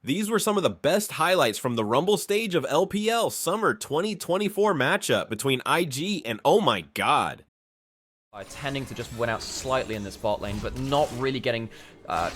These were some of the best highlights from the Rumble stage of LPL Summer 2024 matchup between IG and oh my god. Tending to just win out slightly in this bot lane, but not really getting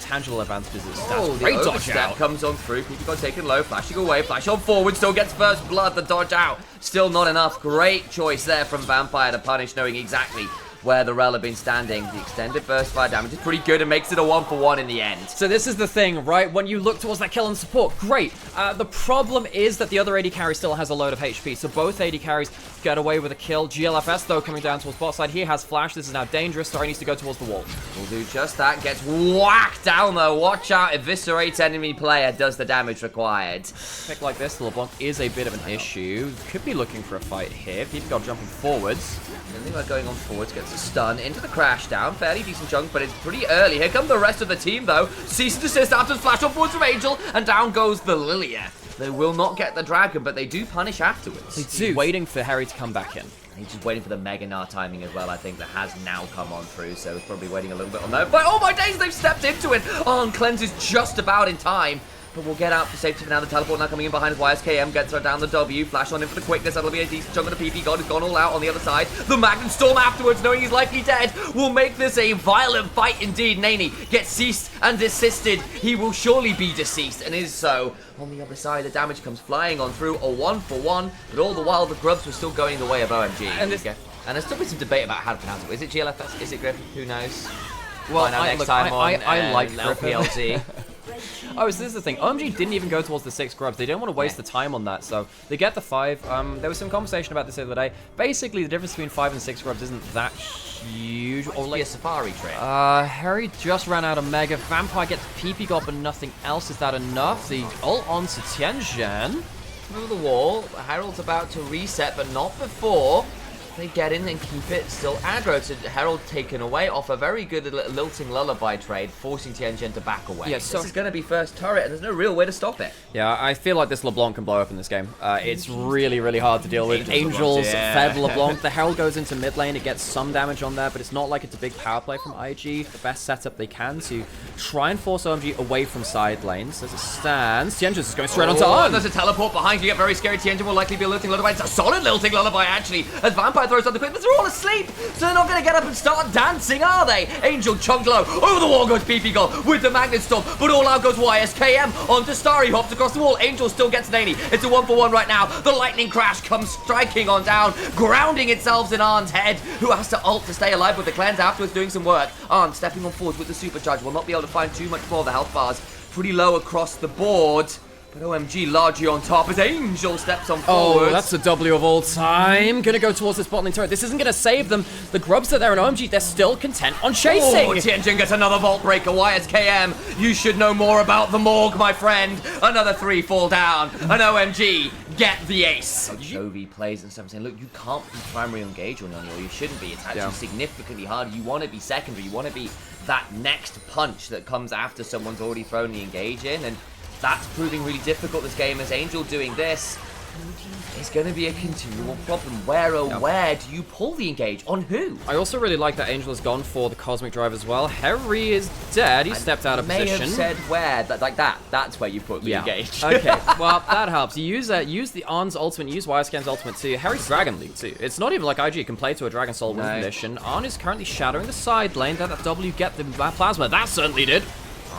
tangible advantages as stats. Oh, Great the dodge overstep out. comes on through. People got taken low, flashing away, flash on forward, still gets first blood, the dodge out. Still not enough. Great choice there from Vampire to punish, knowing exactly where the Rel have been standing. The extended burst fire damage is pretty good and makes it a 1-for-1 in the end. So this is the thing, right? When you look towards that kill and support, great. The problem is that the other AD carry still has a load of HP, so both AD carries get away with a kill. GLFS, though, coming down towards bot side. He has flash. This is now dangerous. Sorry, needs to go towards the wall. Will do just that. Gets whacked down, though. Watch out. Eviscerates enemy player. Does the damage required. Pick like this, the LeBlanc is a bit of an issue. Could be looking for a fight here. People got jumping forwards. I think about going on forwards, gets a stun into the crash down. Fairly decent chunk, but it's pretty early. Here come the rest of the team, though. Cease and desist after flash on forwards from Angel, and down goes the Lilia. They will not get the dragon, but they do punish afterwards. They do. Waiting for Harry to come back in. He's just waiting for the Mega Gnar timing as well, I think, that has now come on through, so he's probably waiting a little bit on that. But oh my days, they've stepped into it! Oh, Cleanse is just about in time. But we'll get out for safety for now. The teleport now coming in behind as YSKM gets her down the W. Flash on in for the quickness. That'll be a decent chunk of the PP. God has gone all out on the other side. The Magnum Storm afterwards, knowing he's likely dead, will make this a violent fight indeed. Naney gets ceased and desisted. He will surely be deceased, and is so. On the other side, the damage comes flying on through. A 1-for-1. But all the while, the grubs were still going the way of OMG. And there's still been some debate about how to pronounce it. Is it GLFS? Is it Griffin? Who knows? Well, I like LPLZ. Oh, so this is the thing. OMG didn't even go towards the 6 grubs. They didn't want to waste the time on that, so they get the 5. There was some conversation about this the other day. Basically, the difference between 5 and 6 grubs isn't that huge. Or like a safari trade. Harry just ran out of Mega. Vampire gets PP got, but nothing else. Is that enough? The ult on to Tianjin. Through the wall. Herald's about to reset, but not before they get in and keep it still aggro. So Herald taken away off a very good lilting lullaby trade, forcing Tianjin to back away. Yeah, so this is going to be first turret, and there's no real way to stop it. Yeah, I feel like this LeBlanc can blow up in this game. It's really, really hard to deal with. Angels fed LeBlanc. The Herald goes into mid lane. It gets some damage on there, but it's not like it's a big power play from IG. The best setup they can to try and force OMG away from side lanes. As it stands, Tianjin's just going straight onto on. There's a teleport behind. You get very scary. Tianjin will likely be a lilting lullaby. It's a solid lilting lullaby, actually, as Vampire throws on the quick, but they're all asleep, so they're not going to get up and start dancing, are they? Angel chunked low. Over the wall goes PP Gold with the Magnet Storm, but all out goes YSKM onto Starry. Hops across the wall. Angel still gets Naney. It's a 1-for-1 right now. The lightning crash comes striking on down, grounding itself in Arn's head, who has to ult to stay alive with the cleanse afterwards doing some work. Arn stepping on forward with the supercharge. Will not be able to find too much more. The health bars pretty low across the board. But OMG largely on top as Angel steps on forward. Oh, that's a W of all time. Gonna go towards this bot lane turret. This isn't gonna save them. The grubs are there, and OMG, they're still content on chasing. Oh, Tianjin gets another Vault Breaker. YSKM, you should know more about the morgue, my friend. Another 3 fall down, and OMG get the ace. Jovi plays and stuff saying, look, you can't be primary engage on Yonny, or you shouldn't be. It's actually significantly harder. You want to be secondary. You want to be that next punch that comes after someone's already thrown the engage in, and that's proving really difficult this game as Angel doing this. It's going to be a continual problem. Where do you pull the engage? On who? I also really like that Angel has gone for the Cosmic Drive as well. Harry is dead. He stepped out of position. May have said where. Like that. That's where you put the engage. Okay, well, that helps. You use the Arn's ultimate, use YSKM's ultimate too. Harry's Dragon League too. It's not even like IG can play to a Dragon Soul win condition. Arn is currently shadowing the side lane. That W get the plasma. That certainly did.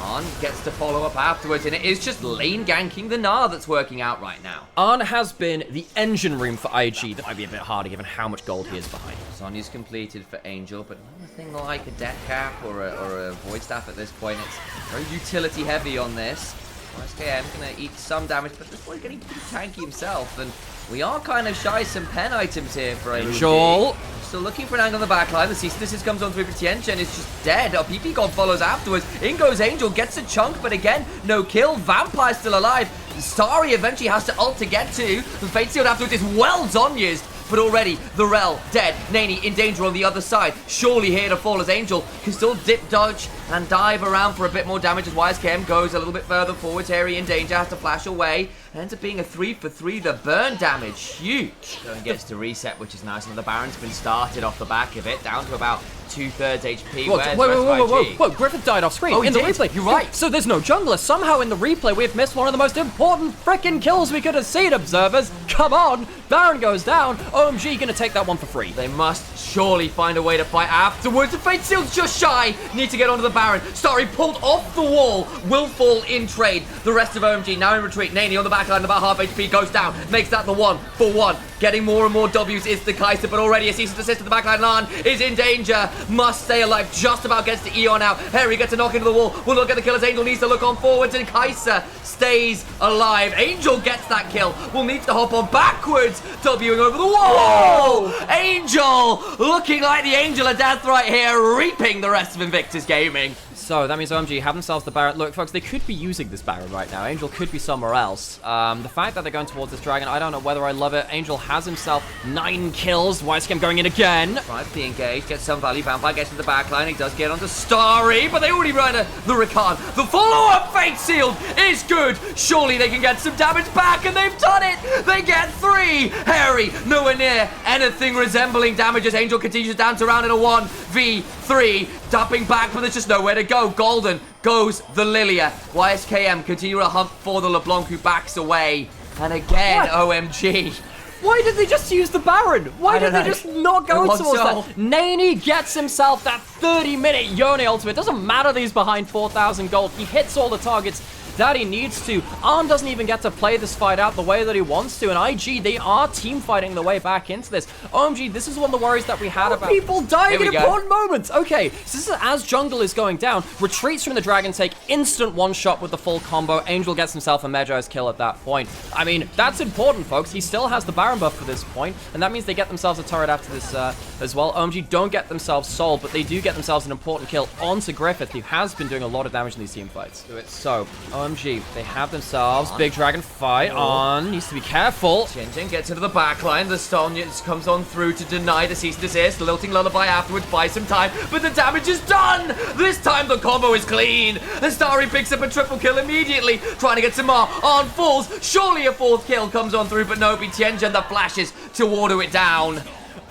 Arn gets to follow up afterwards, and it is just lane ganking the Gnar that's working out right now. Arn has been the engine room for IG. That might be a bit harder given how much gold he is behind. Sonya's completed for Angel, but nothing like a Death Cap or a Void Staff at this point. It's very utility heavy on this. YSKM going to eat some damage, but this boy's getting pretty tanky himself, and we are kind of shy some pen items here for Angel. Still looking for an angle on the backline. The cease and desist comes on through for Tianjin. It's just dead. A PP God follows afterwards. In goes Angel, gets a chunk, but again, no kill. Vampire still alive. Starry eventually has to ult to get to. The Fate Sealed afterwards is well Zonya'd. But already, the Rel dead. Naney in danger on the other side. Surely here to fall as Angel can still dip, dodge, and dive around for a bit more damage as YSKM goes a little bit further forward. Harry in danger, has to flash away. Ends up being a 3-for-3. The burn damage, huge. And gets to reset, which is nice. And the Baron's been started off the back of it. Down to about 2/3 HP. Whoa, Griffith died off screen in the replay. You're right. So there's no jungler. Somehow in the replay, we've missed one of the most important freaking kills we could have seen, observers. Come on. Baron goes down. OMG gonna take that one for free. They must surely find a way to fight afterwards. The Fate Seal's just shy. Need to get onto the Baron. Starry pulled off the wall. Will fall in trade. The rest of OMG now in retreat. Naney on the backline, about half HP, goes down. Makes that the 1-for-1. Getting more and more W's is the Kaiser, but already a cease and desist to the backline. Lan is in danger. Must stay alive. Just about gets to Eon out. Harry gets a knock into the wall. Will not get the kill as Angel needs to look on forwards, and Kaiser stays alive. Angel gets that kill. Will need to hop on backwards. Wing over the wall. Whoa! Angel looking like the Angel of Death right here, reaping the rest of Invictus Gaming. So that means OMG have themselves the Baron. Look, folks, they could be using this Baron right now. Angel could be somewhere else. The fact that they're going towards this Dragon, I don't know whether I love it. Angel has himself 9 kills. Wisecam going in again. Tries to be engaged, gets some value. Vampire gets to the backline. He does get onto Starry, but they already run the Rakan. The follow-up Fate Sealed is good. Surely they can get some damage back, and they've done it. They get 3. Harry nowhere near anything resembling damage as Angel continues to dance around in a 1v3. Dumping back, but there's just nowhere to go. Golden goes the Lilia. YSKM continue to hunt for the LeBlanc, who backs away. And again, What? OMG. Why did they just use the Baron? Why did they just not go towards so. that? Naney gets himself that 30-minute Yone ultimate. Doesn't matter that he's behind 4,000 gold. He hits all the targets that he needs to. Arn doesn't even get to play this fight out the way that he wants to, and IG, they are team fighting the way back into this. OMG, this is one of the worries that we had about people dying in important moments. Okay, so this is as jungle is going down, retreats from the Dragon take, instant one-shot with the full combo. Angel gets himself a Medjai's kill at that point. I mean, that's important, folks. He still has the Baron buff for this point, and that means they get themselves a turret after this as well. OMG don't get themselves sold, but they do get themselves an important kill onto Griffith, who has been doing a lot of damage in these team fights. So, OMG, they have themselves big dragon fight on. Needs to be careful. Jinjin gets into the backline. The stun comes on through to deny the cease and desist. Lilting Lullaby afterwards buys some time, but the damage is done. This time the combo is clean. And Starry picks up a triple kill immediately, trying to get some more on falls. Surely a 4th kill comes on through, but no, Tianjin the flashes to water it down.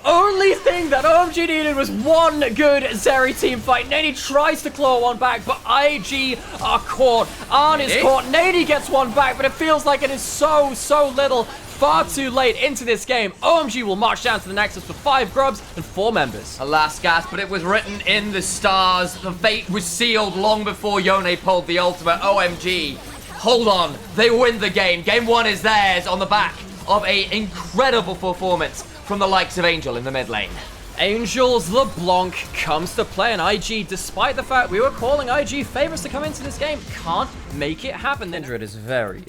Only thing that OMG needed was one good Zeri team fight. Naney tries to claw one back, but IG are caught. Arn is caught. Naney gets one back, but it feels like it is so little. Far too late into this game. OMG will march down to the Nexus with 5 grubs and 4 members. Alas, gasp, but it was written in the stars. The fate was sealed long before Yone pulled the ultimate. OMG, hold on. They win the game. Game 1 is theirs on the back of an incredible performance from the likes of Angel in the mid lane. Angel's LeBlanc comes to play, and IG, despite the fact we were calling IG favorites to come into this game, can't make it happen. Indrid is very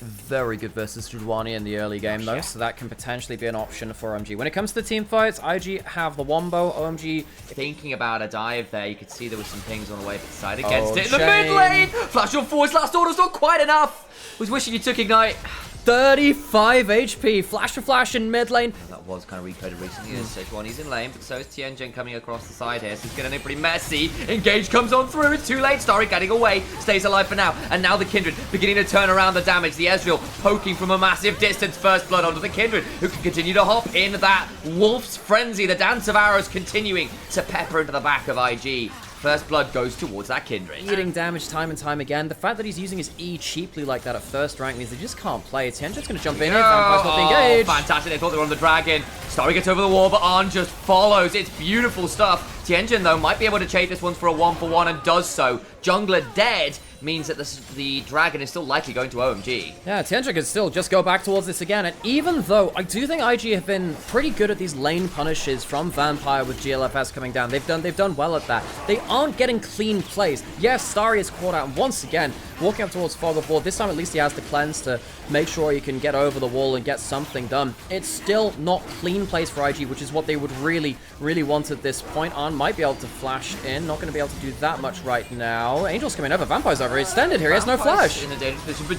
good versus Judwani in the early game, though, so that can potentially be an option for OMG. When it comes to the team fights, IG have the Wombo. OMG thinking about a dive there. You could see there was some pings on the way to the side against it in the mid lane. Flash on forwards, last order's not quite enough. Was wishing you took Ignite. 35 HP. Flash for flash in mid lane. That was kind of recoded recently. There's Sejuani's in lane, but so is Tianjin coming across the side here. So it's getting pretty messy. Engage comes on through. It's too late. Starry getting away. Stays alive for now. And now the Kindred beginning to turn around the damage. The Ezreal poking from a massive distance. First blood onto the Kindred, who can continue to hop in that Wolf's Frenzy. The dance of arrows continuing to pepper into the back of IG. First blood goes towards that Kindred. Eating damage time and time again. The fact that he's using his E cheaply like that at first rank means they just can't play. Tianjin's going to jump in here. Vampire's not being engaged. Fantastic. They thought they were on the dragon. Starry gets over the wall, but Arn just follows. It's beautiful stuff. Tianjin, though, might be able to chase this one for a 1-for-1 and does so. Jungler dead means that the dragon is still likely going to OMG. Yeah, Tianjin could still just go back towards this again. And even though I do think IG have been pretty good at these lane punishes from Vampire with GLFS coming down. They've done well at that. They aren't getting clean plays. Yes, Starry is caught out once again, walking up towards Fog of War. This time at least he has the cleanse to make sure he can get over the wall and get something done. It's still not clean plays for IG, which is what they would really want at this point. Arn might be able to flash in, not going to be able to do that much right now. Angel's coming over, Vampire's overextended here, he has no flash. In a dangerous position, but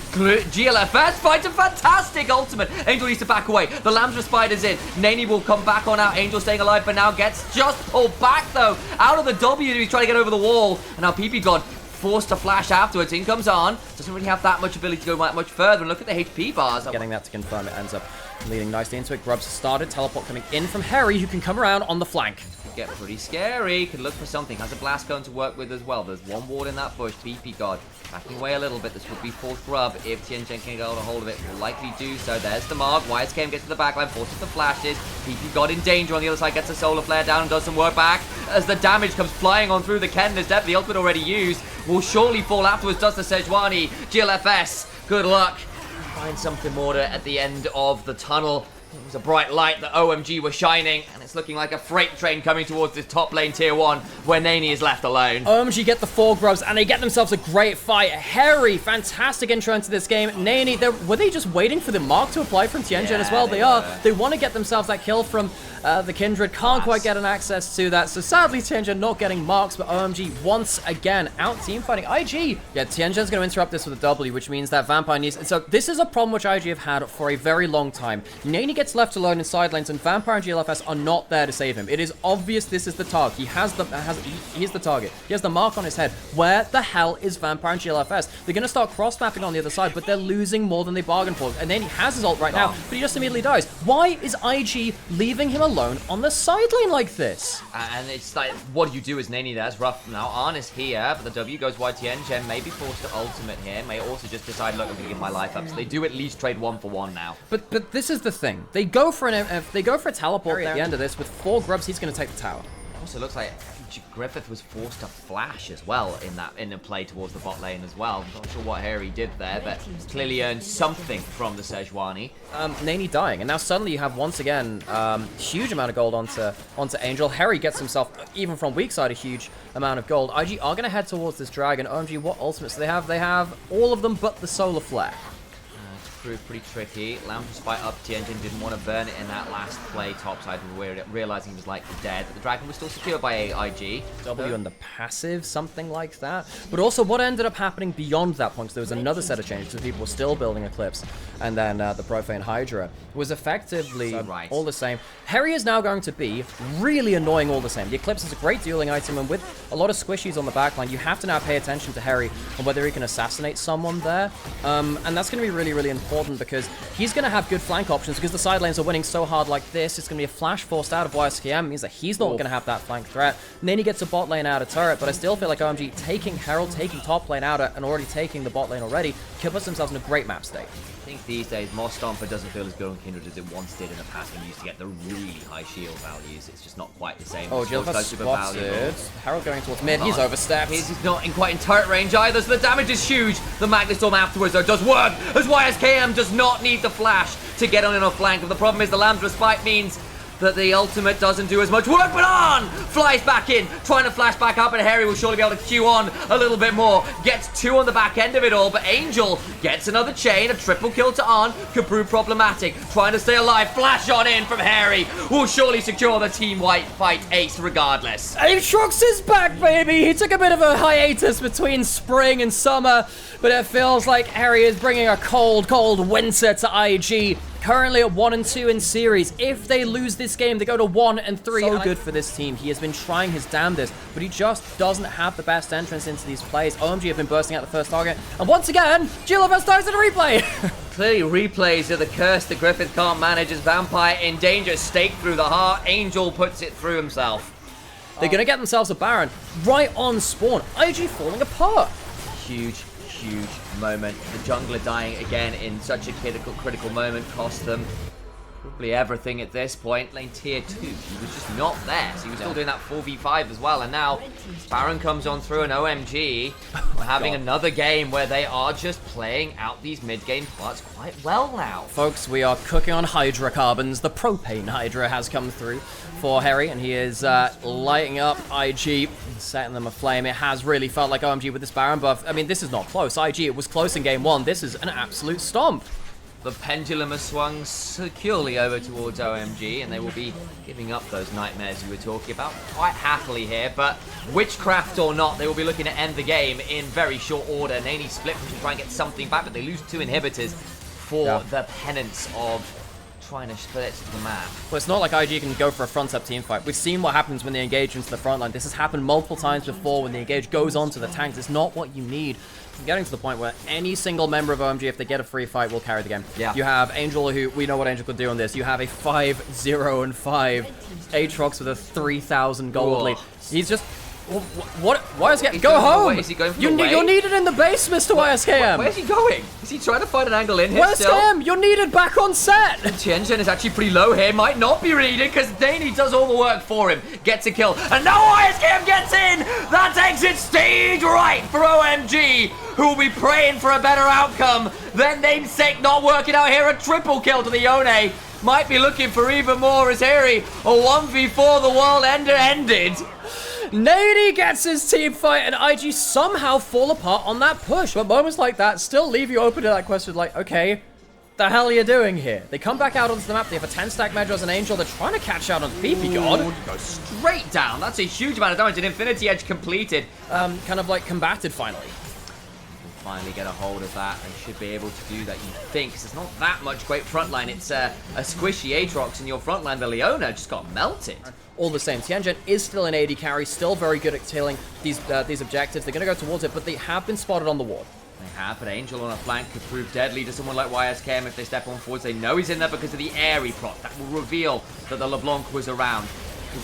GLFS finds a fantastic ultimate. Angel needs to back away. The Lambs Spiders in. Naney will come back on out. Angel staying alive for now, gets just pulled back though. Out of the W, he's trying to get over the wall. And now PP God forced to flash afterwards. In comes on. Doesn't really have that much ability to go much further. And look at the HP bars. Getting that to confirm, it ends up leading nicely into it. Grubs started. Teleport coming in from Harry, who can come around on the flank. could get pretty scary. Could look for something. Has a blast cone to work with as well. There's one ward in that bush. BP God backing away a little bit. This would be forced grub. If Tianchen can get a hold of it, will likely do so. There's the mark. YSKM gets to the backline, forces the flashes. BP God in danger on the other side, gets a solar flare down and does some work back. As the damage comes flying on through the Ken, there's definitely the ultimate already used. Will surely fall afterwards, does the Sejuani. GLFS, good luck. Find something more at the end of the tunnel. It was a bright light that OMG were shining, and it's looking like a freight train coming towards this top lane tier 1, where Nani is left alone. OMG get the 4 grubs, and they get themselves a great fight. Harry, fantastic intro into this game. Nani, were they just waiting for the mark to apply from Tianjin as well? They are. They want to get themselves that kill from the Kindred. Can't quite get an access to that, so sadly Tianjin not getting marks, but OMG once again out team fighting IG. Yeah, Tianjin's going to interrupt this with a W, which means that Vampire needs... So this is a problem which IG have had for a very long time. Nani gets left alone in side lanes, and Vampire and GLFS are not there to save him. It is obvious this is the target. He's the target. He has the mark on his head. Where the hell is Vampire and GLFS? They're going to start cross-mapping on the other side, but they're losing more than they bargained for. And then he has his ult right now, but he just immediately dies. Why is IG leaving him alone on the side lane like this? And it's like, what do you do as Nani there? It's rough now. Arn is here, but the W goes wide. Tianchen may be forced to ultimate here. May also just decide, look, I'm going to give my life up. So they do at least trade 1 for 1 now. But this is the thing. They go for a teleport at the end of this with 4 grubs. He's going to take the tower. Also looks like Griffith was forced to flash as well in a play towards the bot lane as well. Not sure what Harry did there, but clearly earned something from the Sejuani. Nani dying, and now suddenly you have once again huge amount of gold onto Angel. Harry gets himself, even from weak side, a huge amount of gold. IG are going to head towards this dragon. OMG, what ultimates do they have? They have all of them but the solar flare. Proved pretty tricky. Lamb despite up Tianjin didn't want to burn it in that last play topside, realizing he was likely dead. But the dragon was still secured by IG. W on the passive, something like that. But also what ended up happening beyond that point, because there was another set of changes, because people were still building Eclipse, and then the Profane Hydra was effectively all the same. Harry is now going to be really annoying all the same. The Eclipse is a great dueling item, and with a lot of squishies on the backline, you have to now pay attention to Harry and whether he can assassinate someone there. And that's going to be really, really important, because he's going to have good flank options, because the side lanes are winning so hard like this. It's going to be a flash forced out of YSKM, means that he's not going to have that flank threat. And then he gets a bot lane out of turret, but I still feel like OMG taking Herald, taking top lane out and already taking the bot lane already, could put themselves in a great map state. I think these days, Moss Stomper doesn't feel as good on Kindred as it once did in the past when you used to get the really high shield values. It's just not quite the same. Oh, GLFS spotted. Harold going towards mid. He's overstepped. He's not quite in turret range either, so the damage is huge. The Magnet Storm afterwards, though, does work, as YSKM does not need the flash to get on in a flank. The problem is the Lamb's Respite means that the ultimate doesn't do as much work, but On flies back in, trying to flash back up, and Harry will surely be able to queue on a little bit more. Gets 2 on the back end of it all, but Angel gets another chain. A triple kill to On could prove problematic. Trying to stay alive, flash on in from Harry will surely secure the team white fight ace regardless. Aatrox is back, baby! He took a bit of a hiatus between spring and summer, but it feels like Harry is bringing a cold, cold winter to IG. Currently at 1-2 in series. If they lose this game, they go to 1-3. So good for this team. He has been trying his damnedest, but he just doesn't have the best entrance into these plays. OMG have been bursting out the first target, and once again, GLFS dies in a replay. Clearly, replays are the curse that Griffith can't manage as Vampire in danger. Stake through the heart. Angel puts it through himself. They're going to get themselves a Baron right on spawn. IG falling apart. Huge moment. The jungler dying again in such a critical moment cost them probably everything at this point. Lane tier 2, he was just not there, so he was still doing that 4v5 as well, and now Baron comes on through, and OMG we're having another game where they are just playing out these mid-game parts quite well now. Folks, we are cooking on hydrocarbons. The propane hydra has come through for Harry, and he is lighting up IG, setting them aflame. It has really felt like OMG with this Baron buff. I mean, this is not close. IG, it was close in game 1. This is an absolute stomp. The pendulum has swung securely over towards OMG, and they will be giving up those nightmares you were talking about quite happily here. But witchcraft or not, they will be looking to end the game in very short order. Nani split to try and get something back, but they lose 2 inhibitors for the penance of trying to split it to the map. Well, it's not like IG can go for a front-up team fight. We've seen what happens when they engage into the front line. This has happened multiple times before when the engage goes onto the tanks. It's not what you need. I'm getting to the point where any single member of OMG, if they get a free fight, will carry the game. Yeah. You have Angel, who we know what Angel could do on this. You have a 5-0-5 Aatrox with a 3,000 gold lead. He's just... What? YSKM, go home! Is he going for you're needed in the base, Mr. YSKM. Where's he going? Is he trying to find an angle in here still? YSKM, you're needed back on set! Tianzhen is actually pretty low here. Might not be needed because Daney does all the work for him. Gets a kill. And now YSKM gets in! That's exit stage right for OMG, who will be praying for a better outcome. Their namesake not working out here. A triple kill to the Yone. Might be looking for even more as Harry. A 1v4, the world ender ended. Nady gets his team fight, and IG somehow fall apart on that push. But moments like that still leave you open to that question, like, okay, the hell are you doing here? They come back out onto the map. They have a 10-stack Medros and Angel. They're trying to catch out on PP God. Goes straight down. That's a huge amount of damage. An Infinity Edge completed. Kind of like combated finally. Finally get a hold of that and should be able to do that, you think, because it's not that much great frontline. It's a squishy Aatrox in your frontline. The Leona just got melted. All the same, Tianzhen is still an AD carry, still very good at killing these objectives. They're going to go towards it, but they have been spotted on the ward. They have, but Angel on a flank could prove deadly to someone like YSKM if they step on forwards. They know he's in there because of the airy prop. That will reveal that the LeBlanc was around.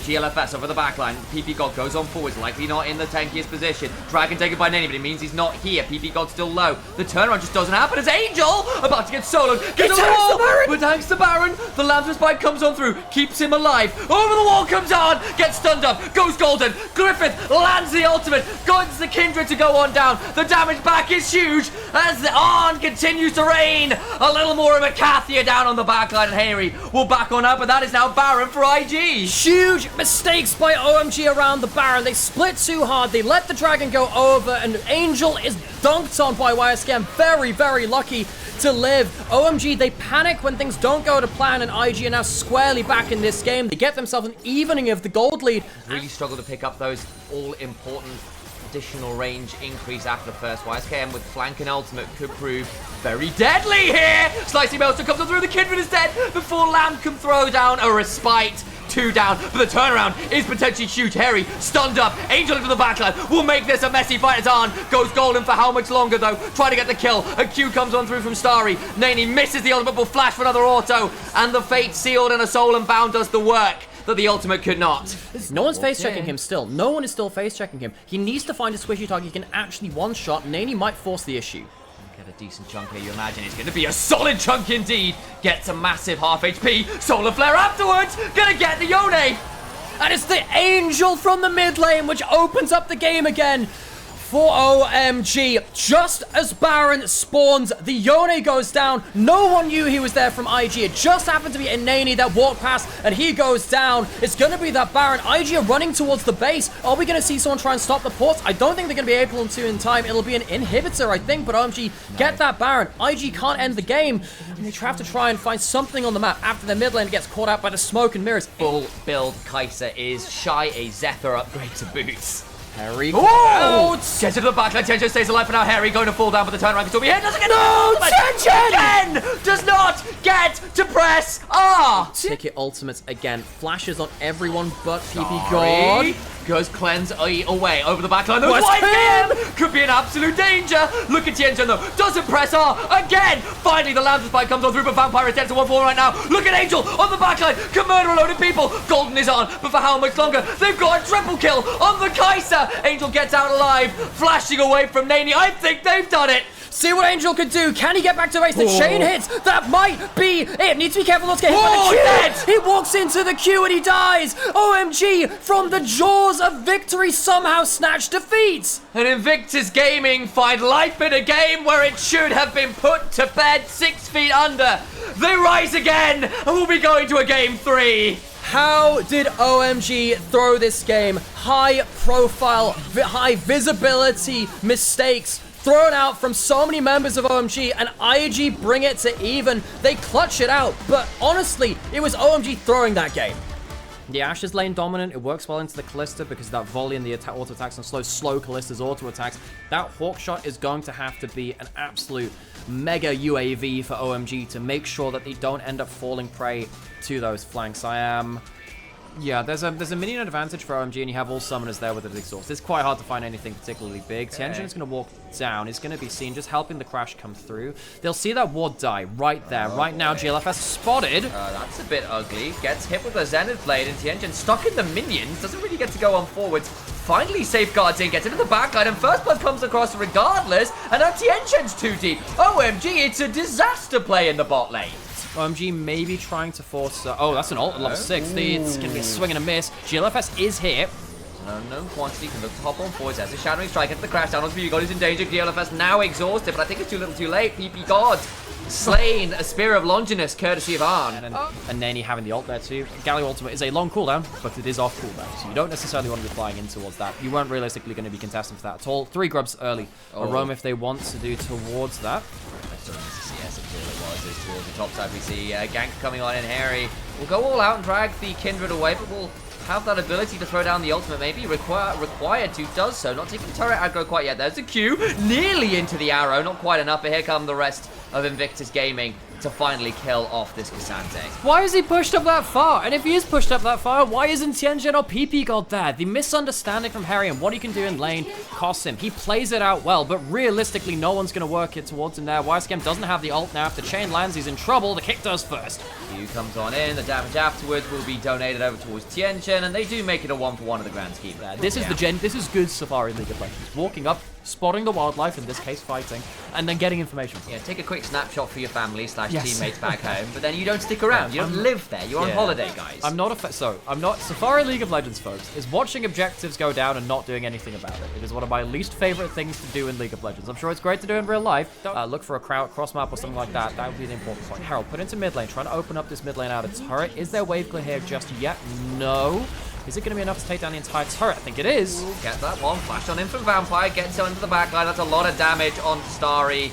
GLFS over the backline. PP God goes on forwards, likely not in the tankiest position. Dragon taken by Nany, but it means he's not here. PP God's still low. The turnaround just doesn't happen as Angel about to get soloed. Gets on the wall, but tanks the Baron. The Lantern Spike comes on through, keeps him alive. Over the wall comes on, gets stunned up, goes golden. Griffith lands the ultimate, guns the Kindred to go on down. The damage back is huge as the On continues to reign. A little more of a Kathia down on the backline, and Harry will back on up, but that is now Baron for IG. Huge mistakes by OMG around the Baron. They split too hard. They let the Dragon go over, and Angel is dunked on by YSKM. Very, very lucky to live. OMG, they panic when things don't go to plan, and IG are now squarely back in this game. They get themselves an evening of the gold lead. Really struggle to pick up those all-important additional range increase after the first. YSKM with flank and ultimate could prove very deadly here. Slicing Maelstrom comes on through. The Kindred is dead before Lamb can throw down a respite. 2 down, but the turnaround is potentially huge. Harry stunned up. Angel into the backline. Will make this a messy fight as On goes golden for how much longer though? Trying to get the kill. A Q comes on through from Starry. Nany misses the ultimate, will flash for another auto, and the fate sealed and a soul and bound does the work that the ultimate could not. No one's face-checking him still. No one is still face-checking him. He needs to find a squishy target he can actually one-shot. Nany might force the issue. Get a decent chunk here, you imagine it's going to be a solid chunk indeed. Gets a massive half HP. Solar Flare afterwards. Gonna get the Yone. And it's the Angel from the mid lane, which opens up the game again for OMG. Just as Baron spawns, the Yone goes down. No one knew he was there from IG. It just happened to be a Nany that walked past, and he goes down. It's going to be that Baron. IG are running towards the base. Are we going to see someone try and stop the ports? I don't think they're going to be able to in time. It'll be an inhibitor, I think, but OMG get that Baron. IG can't end the game, and they have to try and find something on the map after their mid lane gets caught out by the smoke and mirrors. Full build Kai'Sa is shy a Zephyr upgrade to boots. Harry gets into the backline. Tianzhen stays alive for now. Harry going to fall down, but the turnaround can still be hit. Doesn't get Tianzhen again does not get to press R. Ticket ultimates again. Flashes on everyone but PP God. Goes cleanse away over the backline. The YSKM could be in absolute danger. Look at Tianzhen though. Doesn't press R again. Finally, the Lantern Spike comes on through, but Vampire is dead to 1-4 right now. Look at Angel on the backline. Can murder a load of people. Golden is on, but for how much longer? They've got a triple kill on the Kai'Sa. Angel gets out alive, flashing away from Nany. I think they've done it. See what Angel could do. Can he get back to base? The chain hits. That might be it. Needs to be careful not to get hit by the Q. He walks into the Q and he dies. OMG, from the jaws of victory, somehow snatched defeats. And Invictus Gaming find life in a game where it should have been put to bed 6 feet under. They rise again, and we'll be going to a game 3. How did OMG throw this game? High profile, high visibility mistakes thrown out from so many members of OMG, and IG bring it to even. They clutch it out, but honestly, it was OMG throwing that game. The Ashe is lane dominant. It works well into the Callista because that volley and the auto attacks and slow Callista's auto attacks. That Hawk shot is going to have to be an absolute mega UAV for OMG to make sure that they don't end up falling prey to those flanks. Yeah, there's a minion advantage for OMG, and you have all summoners there with an exhaust. It's quite hard to find anything particularly big. Tianjin is going to walk down. He's going to be seen just helping the crash come through. They'll see that ward die right there. Right now, GLFS spotted. That's a bit ugly. Gets hit with a Zenith Blade, and Tianjin stuck in the minions. Doesn't really get to go on forwards. Finally safeguards in, gets into the backline, and First Blood comes across regardless. And now Tianjin's too deep. OMG, it's a disaster play in the bot lane. OMG maybe trying to force... oh, that's an ult at level 6. It's going to be a swing and a miss. GLFS is here. An unknown quantity can look to hop on forwards as a Shadowing Strike into the crash down onto God is in danger. GLFS now exhausted, but I think it's too little too late. PP God slain, a Spear of Longinus, courtesy of Arn. And Nani having the ult there too. Galio ultimate is a long cooldown, but it is off cooldown, so you don't necessarily want to be flying in towards that. You weren't realistically going to be contesting for that at all. 3 grubs early. A roam if they want to do towards that. Yes, it was. Towards the top side, we see Gank coming on, and Harry will go all out and drag the Kindred away, but will have that ability to throw down the ultimate, maybe required to, does so. Not taking turret aggro quite yet. There's the Q, nearly into the arrow, not quite enough, but here come the rest of Invictus Gaming to finally kill off this Cassante. Why is he pushed up that far? And if he is pushed up that far, why isn't Tianjin or PP God there? The misunderstanding from Harry and what he can do in lane costs him. He plays it out well, but realistically, no one's going to work it towards him there. YSCam doesn't have the ult now. If the chain lands, he's in trouble. The kick does first. Q comes on in. The damage afterwards will be donated over towards Tianjin, and they do make it a 1-for-1 of the grand scheme. This is this is good Safari League of Legends. Walking up, spotting the wildlife, in this case fighting, and then getting information. Yeah, take a quick snapshot for your family / teammates back home, but then you don't stick around. You don't live there. You're on holiday, guys. I'm not Safari League of Legends, folks, is watching objectives go down and not doing anything about it. It is one of my least favorite things to do in League of Legends. I'm sure it's great to do in real life. Look for a cross map or something like that. That would be the important point. Harold, put into mid lane, trying to open up this mid lane out of turret. Is there wave clear here just yet? No. Is it going to be enough to take down the entire turret? I think it is. Ooh, get that one. Flash on in from Vampire. Gets into the backline. That's a lot of damage on Starry.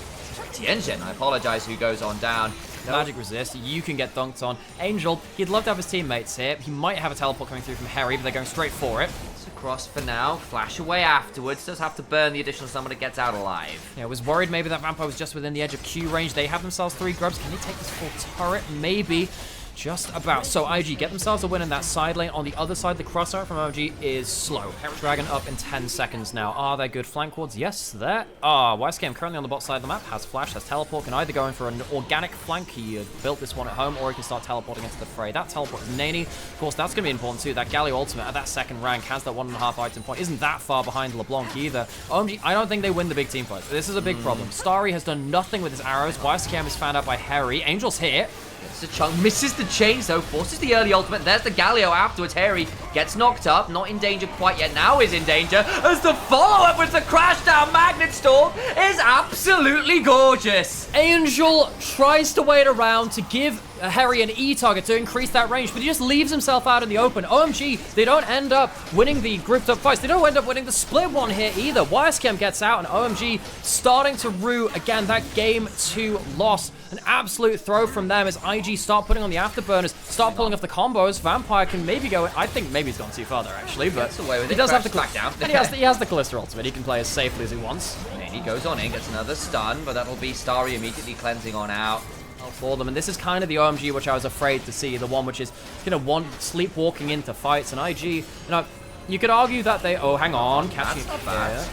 Tianjin, I apologize, who goes on down. Magic resist. You can get dunked on. Angel, he'd love to have his teammates here. He might have a teleport coming through from Harry, but they're going straight for it. It's across for now. Flash away afterwards. Does have to burn the additional summon that gets out alive. Yeah, I was worried maybe that Vampire was just within the edge of Q range. They have themselves 3 grubs. Can they take this full turret? Maybe. Just about. So IG get themselves a win in that side lane. On the other side, the crossfire from OMG is slow. Dragon up in 10 seconds now. Are there good flank wards? Yes, there are. YSCam currently on the bot side of the map. Has flash, has teleport. Can either go in for an organic flank. He built this one at home, or he can start teleporting into the fray. That teleport is Nani. Of course, that's going to be important too. That Galio ultimate at that second rank has that 1.5 item point. Isn't that far behind LeBlanc either. OMG, I don't think they win the big team fight. This is a big problem. Starry has done nothing with his arrows. YSCam is found out by Harry. Angel's here. Gets the chunk, misses the chains though, forces the early ultimate. There's the Galio afterwards. Harry gets knocked up, not in danger quite yet, now is in danger, as the follow-up with the crash down Magnet Storm is absolutely gorgeous. Angel tries to wait around to give Harry an E target to increase that range, but he just leaves himself out in the open. OMG, they don't end up winning the grouped up fights. They don't end up winning the split one here either. YSCam gets out, and OMG starting to rue, again, that game 2 loss. An absolute throw from them as IG start putting on the afterburners, start pulling off the combos. Vampire can maybe go, I think maybe he's gone too far there, actually, but he does have the backdown. And he has the Callista ultimate. He can play as safely as he wants. And he goes on in, gets another stun, but that'll be Starry immediately cleansing on out. For them, and this is kind of the OMG which I was afraid to see, the one which is sleepwalking into fights. And IG, you know, you could argue that they, oh, hang on, catching it bad.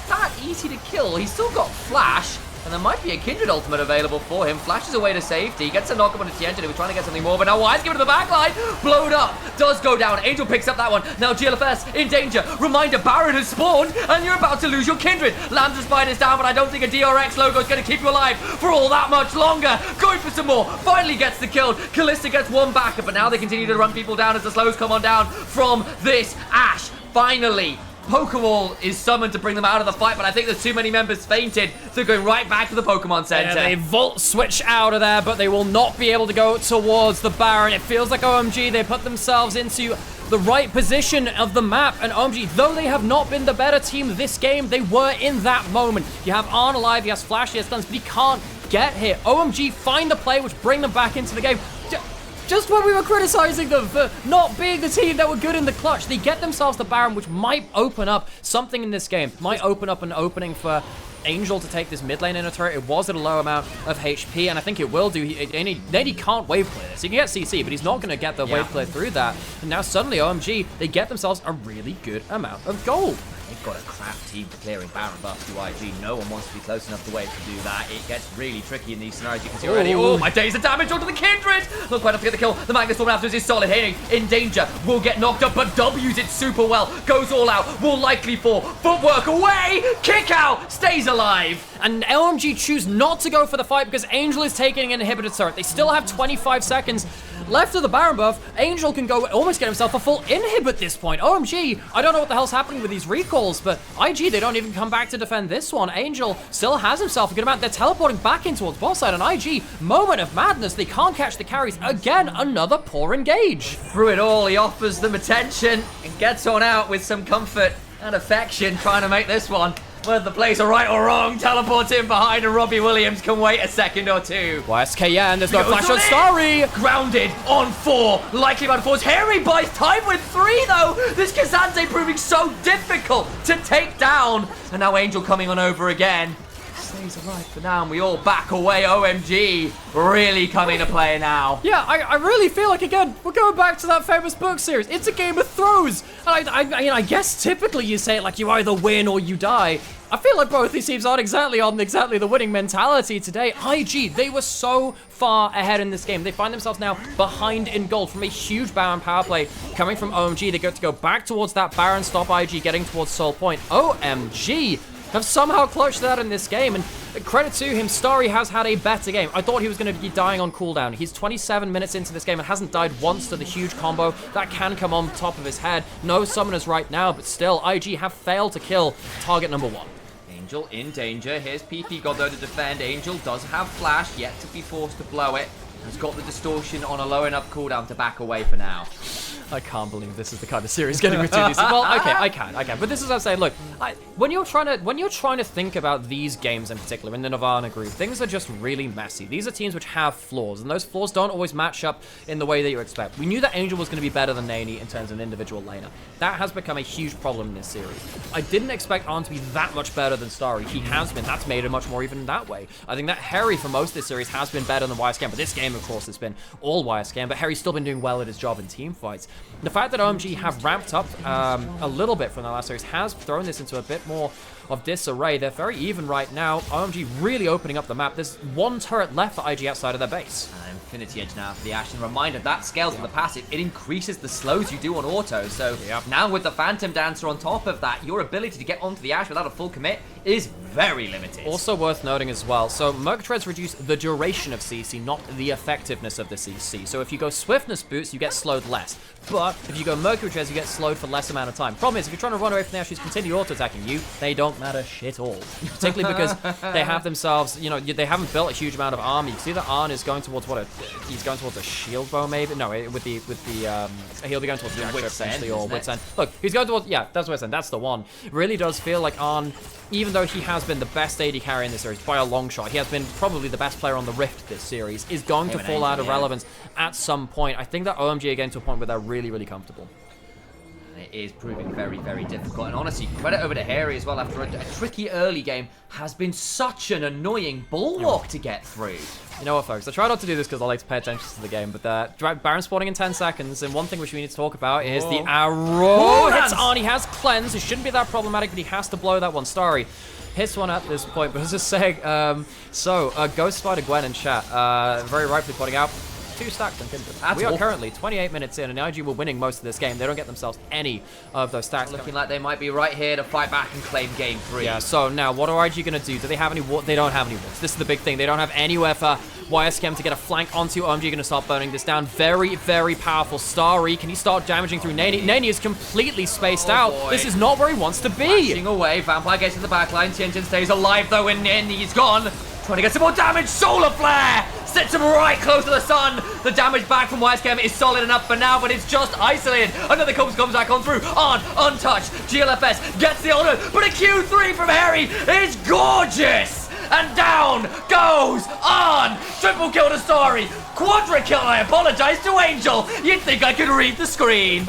That easy to kill. He's still got flash, and there might be a Kindred ultimate available for him. Flashes away to safety, gets a knock up on Tianjin, who was trying to get something more, but now Wise giving to the backline, blowed up, does go down. Angel picks up that one. Now GLFS in danger. Reminder, Baron has spawned, and you're about to lose your Kindred. Lambda Spider's down, but I don't think a DRX logo is going to keep you alive for all that much longer. Going for some more. Finally gets the kill. Callista gets one back, but now they continue to run people down as the slows come on down from this Ashe. Finally, Pokeball is summoned to bring them out of the fight, but I think there's too many members fainted, so going right back to the Pokemon Center. Yeah, they Volt switch out of there, but they will not be able to go towards the Baron. It feels like OMG, they put themselves into the right position of the map, and OMG, though they have not been the better team this game, they were in that moment. You have Arn alive, he has Flash, he has stuns, but he can't get here. OMG find the play which bring them back into the game. Just when we were criticizing them for not being the team that were good in the clutch, they get themselves the Baron, which might open up something in this game. Might open up an opening for Angel to take this mid lane in a turret. It was at a low amount of HP, and I think it will do. Nady can't wave clear this. He can get CC, but he's not going to get the wave clear through that. And now suddenly OMG, they get themselves a really good amount of gold. They've got a crap team for clearing Baron buffs to IG. No one wants to be close enough to wave to do that. It gets really tricky in these scenarios. You can see already. Oh, my days of damage onto the Kindred. Not quite enough to get the kill. The Magnus Storm afterwards is solid. Hitting in danger. Will get knocked up, but W's it super well. Goes all out. Will likely fall. Footwork away. Kick out. Stays alive. And LMG choose not to go for the fight because Angel is taking an inhibitor turret. They still have 25 seconds left of the Baron buff. Angel can go almost get himself a full inhib at this point. OMG, I don't know what the hell's happening with these recalls, but IG, they don't even come back to defend this one. Angel still has himself a good amount. They're teleporting back in towards bot side, and IG, moment of madness. They can't catch the carries. Again, another poor engage. Through it all, he offers them attention and gets on out with some comfort and affection, trying to make this one. Whether the plays are right or wrong, teleports in behind, and Robbie Williams can wait a second or two. YSKN, there's no flash on Starry. Grounded on 4, likely about 4. Harry buys time with 3 though. This Kazante proving so difficult to take down. And now Angel coming on over again. Stays alive for now, and we all back away. OMG really coming to play now. Yeah, I really feel like, again, we're going back to that famous book series. It's a Game of Thrones. And I guess typically you say it like you either win or you die. I feel like both these teams aren't exactly on the winning mentality today. IG, they were so far ahead in this game. They find themselves now behind in gold from a huge Baron power play coming from OMG. They get to go back towards that Baron, stop IG getting towards Soul Point. OMG have somehow clutched that in this game, and credit to him, Starry has had a better game. I thought he was going to be dying on cooldown. He's 27 minutes into this game and hasn't died once to the huge combo that can come on top of his head. No summoners right now, but still, IG have failed to kill target number 1. Angel in danger. Here's PP God though to defend. Angel does have flash, yet to be forced to blow it. Has got the distortion on a low enough cooldown to back away for now. I can't believe this is the kind of series getting with 2D. Well, okay, I can. But this is what I'm saying. Look, when you're trying to think about these games in particular in the Nirvana group, things are just really messy. These are teams which have flaws, and those flaws don't always match up in the way that you expect. We knew that Angel was going to be better than Nany in terms of an individual laner. That has become a huge problem in this series. I didn't expect Arn to be that much better than Starry. He has been. That's made it much more even that way. I think that Harry for most of this series has been better than YSKM, but this game, of course, has been all YSKM, but Harry's still been doing well at his job in team fights. The fact that OMG have ramped up a little bit from the last series has thrown this into a bit more of disarray. They're very even right now. OMG really opening up the map. There's one turret left for IG outside of their base. Infinity Edge now for the Ashen. Reminder, that scales with the passive. It increases the slows you do on auto. So now with the Phantom Dancer on top of that, your ability to get onto the Ashe without a full commit is very limited. Also worth noting as well, so Murktreads reduce the duration of CC, not the effectiveness of the CC. So if you go Swiftness boots, you get slowed less. But if you go Mercury Treads, you get slowed for less amount of time. Problem is, if you're trying to run away from the Ashes, continue auto-attacking you, they don't matter shit all. Particularly because they have themselves, you know, they haven't built a huge amount of armor. You see that Arn is going towards he's going towards a shield bow maybe? No, he'll be going towards the Wit's essentially, or Wit's End. Look, he's going towards, yeah, that's Wit's End, that's the one. It really does feel like Arn, even though he has been the best AD carry in this series by a long shot, he has been probably the best player on the Rift this series, is going to fall out of relevance at some point. I think that OMG are getting to a point where they're really, really comfortable. It is proving very, very difficult. And honestly, credit over to Harry as well. After a tricky early game, has been such an annoying bulwark to get through. You know what, folks? I try not to do this because I like to pay attention to the game, but Baron spawning in 10 seconds, and one thing which we need to talk about is the arrow. Hits Arn, he has cleanse. It shouldn't be that problematic, but he has to blow that one. Starry hits one at this point, but I was just saying, Ghost Spider Gwen in chat, very rightfully pointing out, 2 stacks on Kindred. We are currently 28 minutes in, and IG were winning most of this game. They don't get themselves any of those stacks. Looking like they might be right here to fight back and claim game 3. Yeah, so now, what are IG going to do? Do they have any wards? They don't have any wards. This is the big thing. They don't have anywhere for YSKM to get a flank onto. OMG going to start burning this down. Very, very powerful. Starry, can he start damaging through Nany? Nany is completely spaced out. Boy. This is not where he wants to be. Flashing away. Vampire gets to the backline. Tianjin stays alive, though, and he's gone. Trying to get some more damage. Solar Flare sits him right close to the sun. The damage back from YSKM is solid enough for now, but it's just isolated. Another comes back on through. On, untouched. GLFS gets the ultimate, but a Q3 from Harry is gorgeous. and down goes on. Triple kill to Story, quadra kill. I apologize to Angel. You'd think I could read the screen.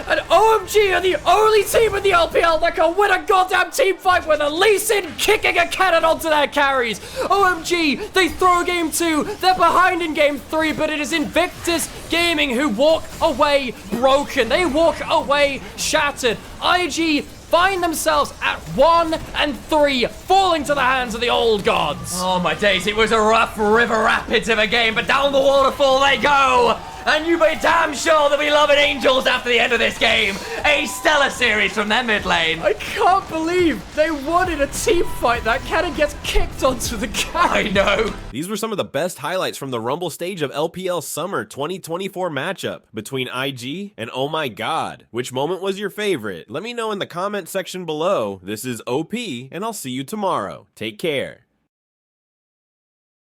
And OMG are the only team in the LPL that can win a goddamn team fight with a Lee Sin kicking a cannon onto their carries. OMG, they throw game 2, they're behind in game 3, but it is Invictus Gaming who walk away broken. They walk away shattered. IG find themselves at 1 and 3, falling to the hands of the old gods. Oh my days, it was a rough river rapids of a game, but down the waterfall they go. And you be damn sure they'll be loving Angels after the end of this game. A stellar series from their mid lane. I can't believe they won in a team fight. That cannon gets kicked onto the carry. I know. These were some of the best highlights from the Rumble stage of LPL Summer 2024 matchup between IG and Oh My God. Which moment was your favorite? Let me know in the comment section below. This is OP, and I'll see you tomorrow. Take care.